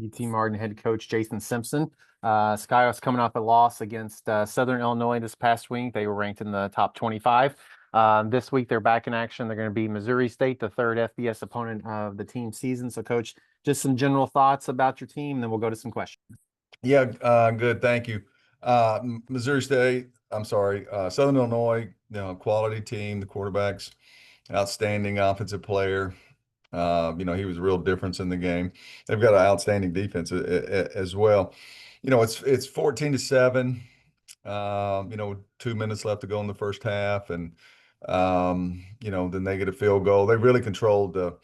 UT Martin head coach Jason Simpson. Skyos coming off a loss against Southern Illinois this past week. They were ranked in the top 25. This week they're back in action. They're going to be Missouri State, the third FBS opponent of the team season. So, Coach, just some general thoughts about your team, and then we'll go to some questions. Yeah, good. Thank you. Missouri State, I'm sorry, Southern Illinois, quality team. The quarterback's outstanding offensive player. He was a real difference in the game. They've got an outstanding defense as well. It's 14-7. 2 minutes left to go in the first half, and then they get a field goal. They really controlled the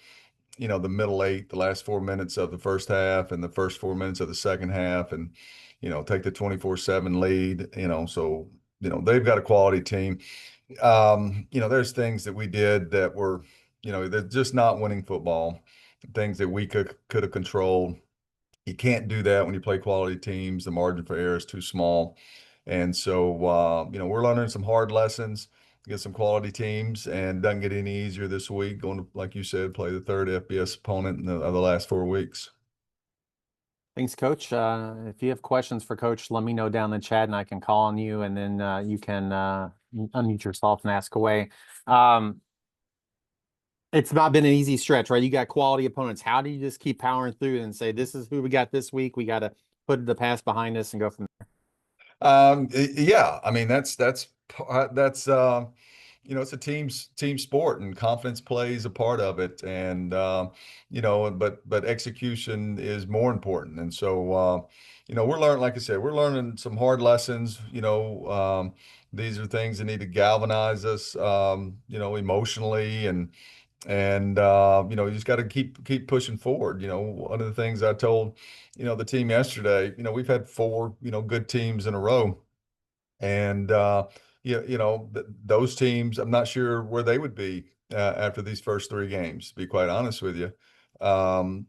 middle eight, the last 4 minutes of the first half and the first 4 minutes of the second half, and take the 24-7 lead. They've got a quality team. There's things that we did that were, they're just not winning football, things that we could have controlled. You can't do that when you play quality teams. The margin for error is too small. And so, we're learning some hard lessons against some quality teams, and doesn't get any easier this week. Going to, like you said, play the third FBS opponent of the last 4 weeks. Thanks, Coach. If you have questions for Coach, let me know down in the chat, and I can call on you, and then you can unmute yourself and ask away. It's not been an easy stretch, right? You got quality opponents. How do you just keep powering through and say, this is who we got this week? We got to put the past behind us and go from there. Yeah, I mean, that's it's a team sport, and confidence plays a part of it. And but execution is more important. And so we're learning, like I said, we're learning some hard lessons. These are things that need to galvanize us, emotionally, and you just got to keep pushing forward. One of the things I told the team yesterday, we've had 4 good teams in a row, and those teams, I'm not sure where they would be after these first 3 games, to be quite honest with you.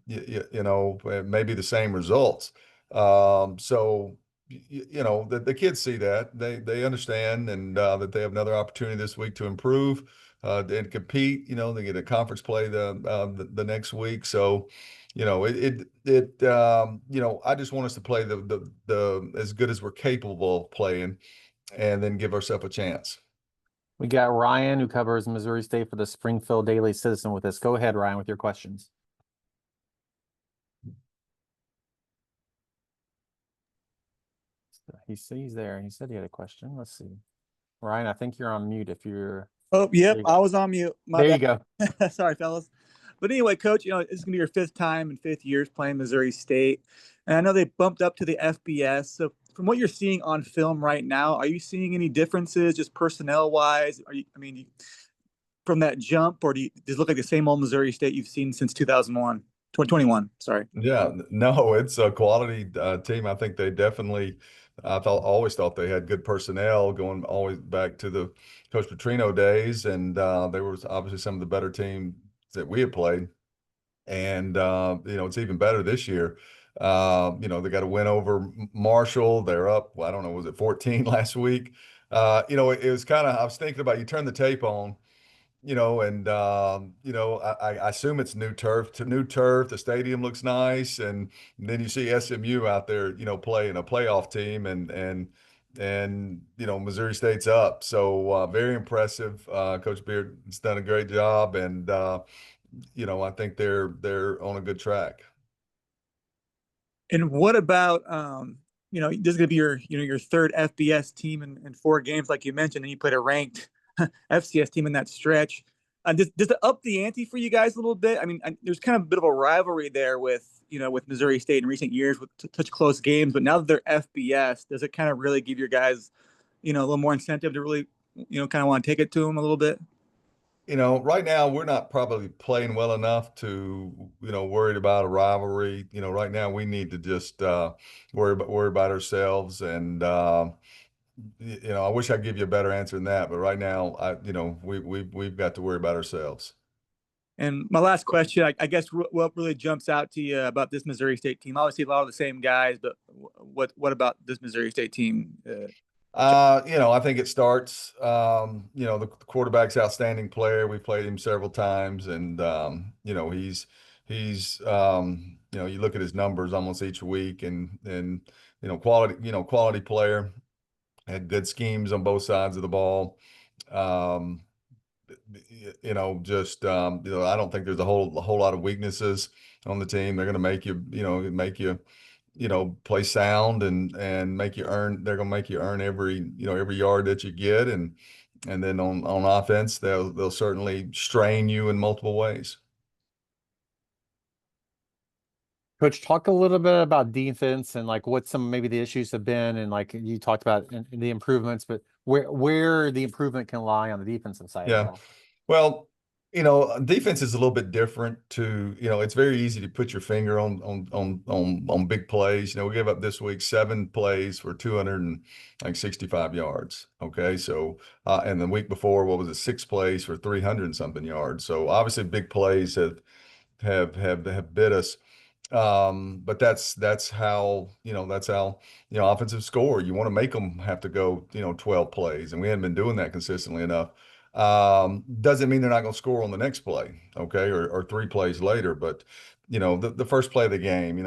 Maybe the same results. So the kids see that, they understand, and that they have another opportunity this week to improve and compete. They get a conference play the next week. So I just want us to play the as good as we're capable of playing, and then give ourselves a chance. We got Ryan, who covers Missouri State for the Springfield Daily Citizen, with us. Go ahead, Ryan, with your questions. He's there. He said he had a question. Let's see. Ryan, I think you're on mute if you're. Oh, yep, I was on mute. There you go. Sorry, fellas. But anyway, Coach, it's going to be your 5th time in 5th years playing Missouri State. And I know they bumped up to the FBS. So from what you're seeing on film right now, are you seeing any differences just personnel-wise? From that jump, or does it look like the same old Missouri State you've seen since 2021? Sorry. Yeah, no, it's a quality team. I think they definitely, always thought they had good personnel, going always back to the Coach Petrino days, and they were obviously some of the better teams that we have played. And it's even better this year. They got a win over Marshall. They're up, I don't know, was it 14 last week? It was kind of, I was thinking about, you turn the tape on, and I assume it's new turf. The stadium looks nice, and then you see SMU out there, playing a playoff team, and Missouri State's up. So very impressive. Coach Beard's done a great job, and I think they're on a good track. And what about this is going to be your 3rd FBS team in 4 games, like you mentioned, and you played a ranked FCS team in that stretch. Does it up the ante for you guys a little bit? I mean, there's kind of a bit of a rivalry there with Missouri State in recent years with such close games, but now that they're FBS, does it kind of really give your guys, a little more incentive to really, kind of want to take it to them a little bit? Right now we're not probably playing well enough to, worried about a rivalry. Right now we need to just worry about ourselves, and I wish I'd give you a better answer than that, but right now, we've got to worry about ourselves. And my last question, I guess, what really jumps out to you about this Missouri State team? Obviously, a lot of the same guys, but what about this Missouri State team? I think it starts, the quarterback's outstanding player. We've played him several times, and he's you look at his numbers almost each week, and quality player, had good schemes on both sides of the ball. Um, I don't think there's a whole lot of weaknesses on the team. They're going to make you play sound and make you earn. They're going to make you earn every yard that you get, and then on offense, they'll certainly strain you in multiple ways. Coach, talk a little bit about defense and like what some maybe the issues have been, and like you talked about the improvements, but where the improvement can lie on the defensive side of the Yeah. ball. Well, defense is a little bit different to, it's very easy to put your finger on big plays. We gave up this week 7 plays for 265 yards. Okay. So, and the week before, what was it? 6 plays for 300 and something yards. So obviously big plays have bit us. But that's how, offensive score. You want to make them have to go, 12 plays, and we hadn't been doing that consistently enough. Doesn't mean they're not going to score on the next play, okay, or 3 plays later. But the first play of the game, we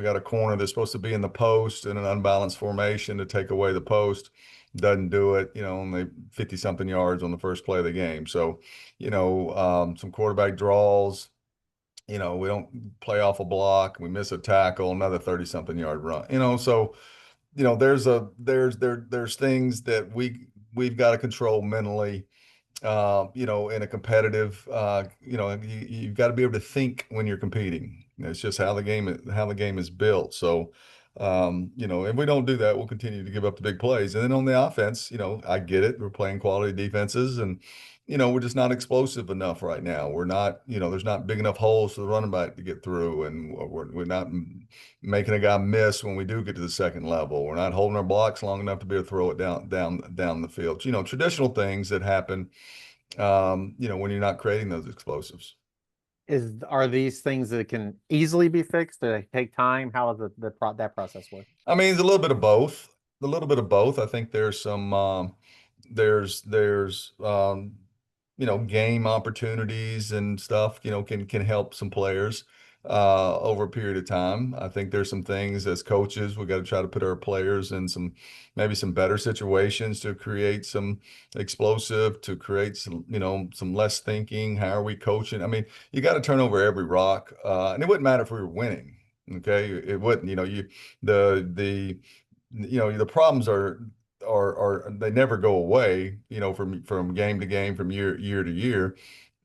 got a corner that's supposed to be in the post in an unbalanced formation to take away the post, doesn't do it. Only 50 something yards on the first play of the game. So, some quarterback draws. We don't play off a block, we miss a tackle, another 30 something yard run. So there's things that we've got to control mentally. In a competitive, you've got to be able to think when you're competing. It's just how the game is built. So, if we don't do that, we'll continue to give up the big plays. And then on the offense, I get it. We're playing quality defenses, and we're just not explosive enough right now. We're not, there's not big enough holes for the running back to get through, and we're not making a guy miss when we do get to the second level. We're not holding our blocks long enough to be able to throw it down the field. Traditional things that happen, when you're not creating those explosives. Are these things that can easily be fixed? Do they take time? How does that process work? I mean, it's a little bit of both. A little bit of both. I think there's some there's game opportunities and stuff, can help some players over a period of time. I think there's some things as coaches, we got to try to put our players in maybe some better situations to create some explosive, to create some less thinking. How are we coaching? I mean, you got to turn over every rock, and it wouldn't matter if we were winning. Okay. It wouldn't, the problems are they never go away, from game to game, from year to year.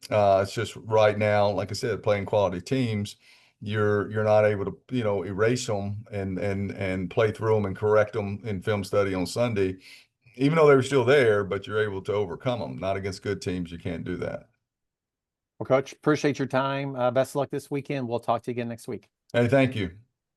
It's just right now, like I said, playing quality teams, you're not able to, erase them and play through them and correct them in film study on Sunday, even though they were still there, but you're able to overcome them. Not against good teams, you can't do that. Well, Coach, appreciate your time. Best of luck this weekend. We'll talk to you again next week. Hey, thank you.